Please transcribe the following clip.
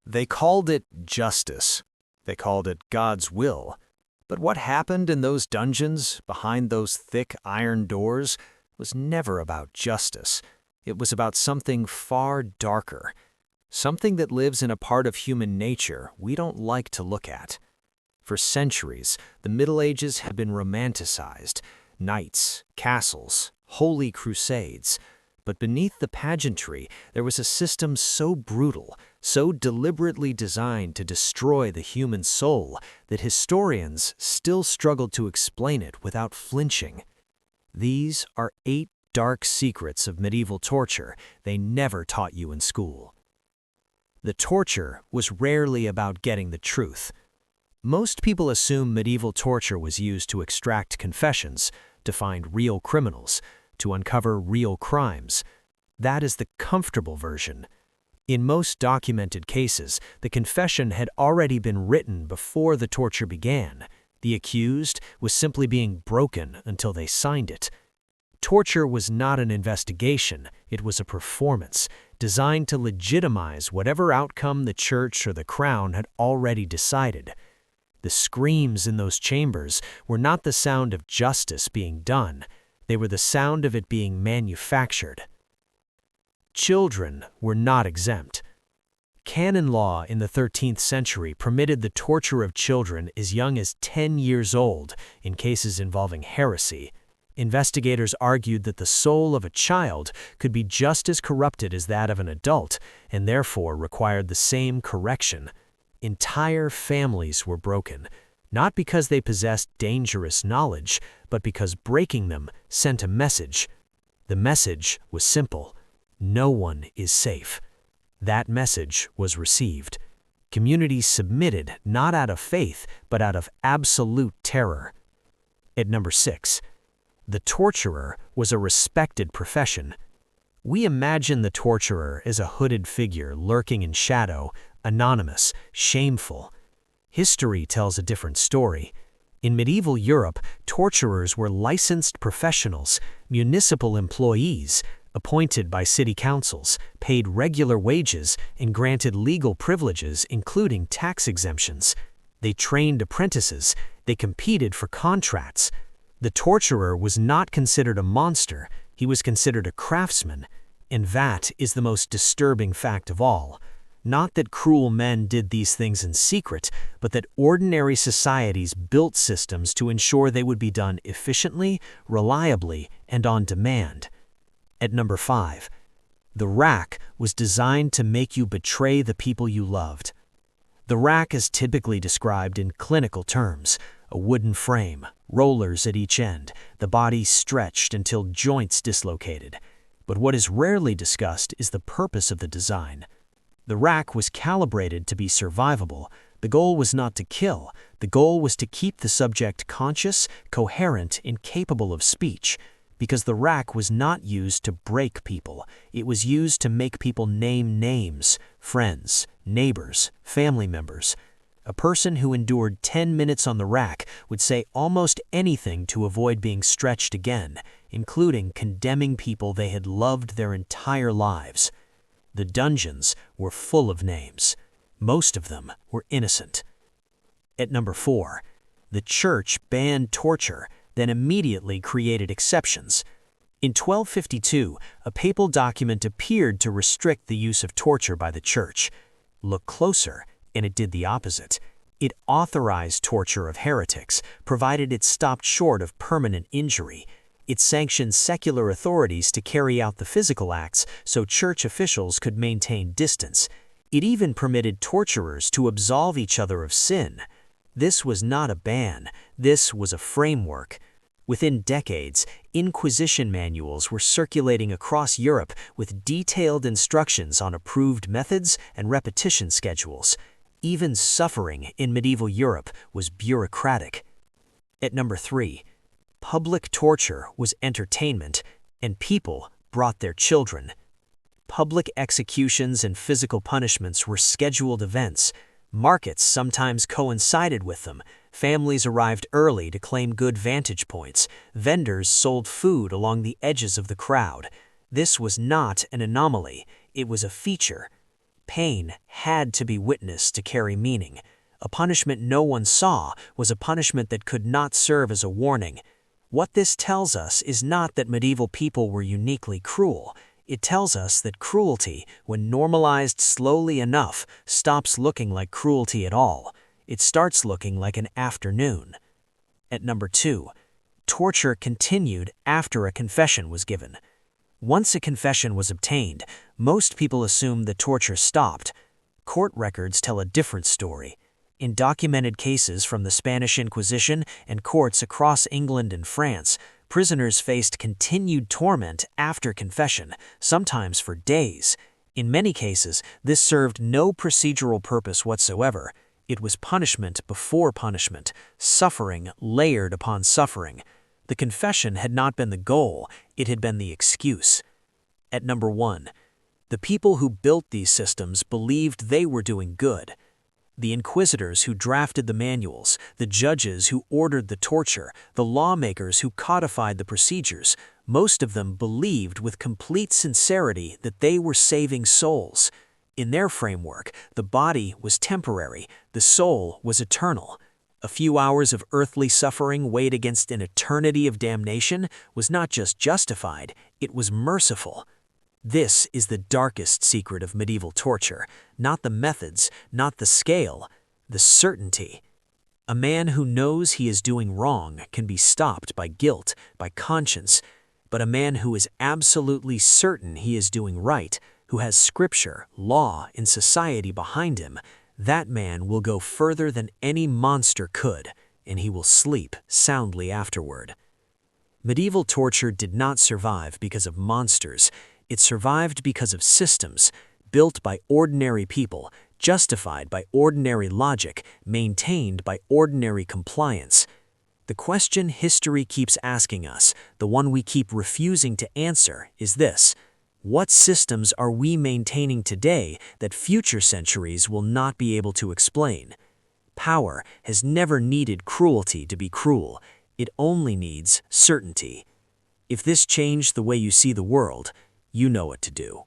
They called it justice. They called it God's will. But what happened in those dungeons, behind those thick iron doors, was never about justice. It was about something far darker, something that lives in a part of human nature we don't like to look at. For centuries, the Middle Ages have been romanticized, knights, castles, holy crusades. But beneath the pageantry, there was a system so brutal, so deliberately designed to destroy the human soul, that historians still struggle to explain it without flinching. These are 8 dark secrets of medieval torture they never taught you in school. The torture was rarely about getting the truth. Most people assume medieval torture was used to extract confessions, to find real criminals, to uncover real crimes. That is the comfortable version. In most documented cases, the confession had already been written before the torture began. The accused was simply being broken until they signed it. Torture was not an investigation, it was a performance, designed to legitimize whatever outcome the church or the crown had already decided. The screams in those chambers were not the sound of justice being done, they were the sound of it being manufactured. Children were not exempt. Canon law in the 13th century permitted the torture of children as young as 10 years old in cases involving heresy. Investigators argued that the soul of a child could be just as corrupted as that of an adult and therefore required the same correction. Entire families were broken, not because they possessed dangerous knowledge, but because breaking them sent a message. The message was simple: no one is safe. That message was received. Communities submitted not out of faith, but out of absolute terror. At number 6, the torturer was a respected profession. We imagine the torturer as a hooded figure lurking in shadow, anonymous, shameful. History tells a different story. In medieval Europe, torturers were licensed professionals, municipal employees, appointed by city councils, paid regular wages, and granted legal privileges including tax exemptions. They trained apprentices, they competed for contracts. The torturer was not considered a monster, he was considered a craftsman. And that is the most disturbing fact of all. Not that cruel men did these things in secret, but that ordinary societies built systems to ensure they would be done efficiently, reliably, and on demand. At number 5, the rack was designed to make you betray the people you loved. The rack is typically described in clinical terms: a wooden frame, rollers at each end, the body stretched until joints dislocated. But what is rarely discussed is the purpose of the design. The rack was calibrated to be survivable. The goal was not to kill. The goal was to keep the subject conscious, coherent, and capable of speech. Because the rack was not used to break people. It was used to make people name names, friends, neighbors, family members. A person who endured 10 minutes on the rack would say almost anything to avoid being stretched again, including condemning people they had loved their entire lives. The dungeons were full of names. Most of them were innocent. At number 4, the church banned torture, then immediately created exceptions. In 1252, a papal document appeared to restrict the use of torture by the church. Look closer, and it did the opposite. It authorized torture of heretics, provided it stopped short of permanent injury. It sanctioned secular authorities to carry out the physical acts so church officials could maintain distance. It even permitted torturers to absolve each other of sin. This was not a ban, this was a framework. Within decades, Inquisition manuals were circulating across Europe with detailed instructions on approved methods and repetition schedules. Even suffering in medieval Europe was bureaucratic. At number 3, public torture was entertainment, and people brought their children. Public executions and physical punishments were scheduled events. Markets sometimes coincided with them. Families arrived early to claim good vantage points. Vendors sold food along the edges of the crowd. This was not an anomaly, it was a feature. Pain had to be witnessed to carry meaning. A punishment no one saw was a punishment that could not serve as a warning. What this tells us is not that medieval people were uniquely cruel. It tells us that cruelty, when normalized slowly enough, stops looking like cruelty at all. It starts looking like an afternoon. At number 2, torture continued after a confession was given. Once a confession was obtained, most people assumed the torture stopped. Court records tell a different story. In documented cases from the Spanish Inquisition and courts across England and France, prisoners faced continued torment after confession, sometimes for days. In many cases, this served no procedural purpose whatsoever. It was punishment before punishment, suffering layered upon suffering. The confession had not been the goal, it had been the excuse. At number 1, the people who built these systems believed they were doing good. The inquisitors who drafted the manuals, the judges who ordered the torture, the lawmakers who codified the procedures, most of them believed with complete sincerity that they were saving souls. In their framework, the body was temporary, the soul was eternal. A few hours of earthly suffering weighed against an eternity of damnation was not just justified, it was merciful. This is the darkest secret of medieval torture, not the methods, not the scale, the certainty. A man who knows he is doing wrong can be stopped by guilt, by conscience, but a man who is absolutely certain he is doing right, who has scripture, law, and society behind him, that man will go further than any monster could, and he will sleep soundly afterward. Medieval torture did not survive because of monsters. It survived because of systems, built by ordinary people, justified by ordinary logic, maintained by ordinary compliance. The question history keeps asking us, the one we keep refusing to answer, is this: what systems are we maintaining today that future centuries will not be able to explain? Power has never needed cruelty to be cruel. It only needs certainty. If this changed the way you see the world, you know what to do.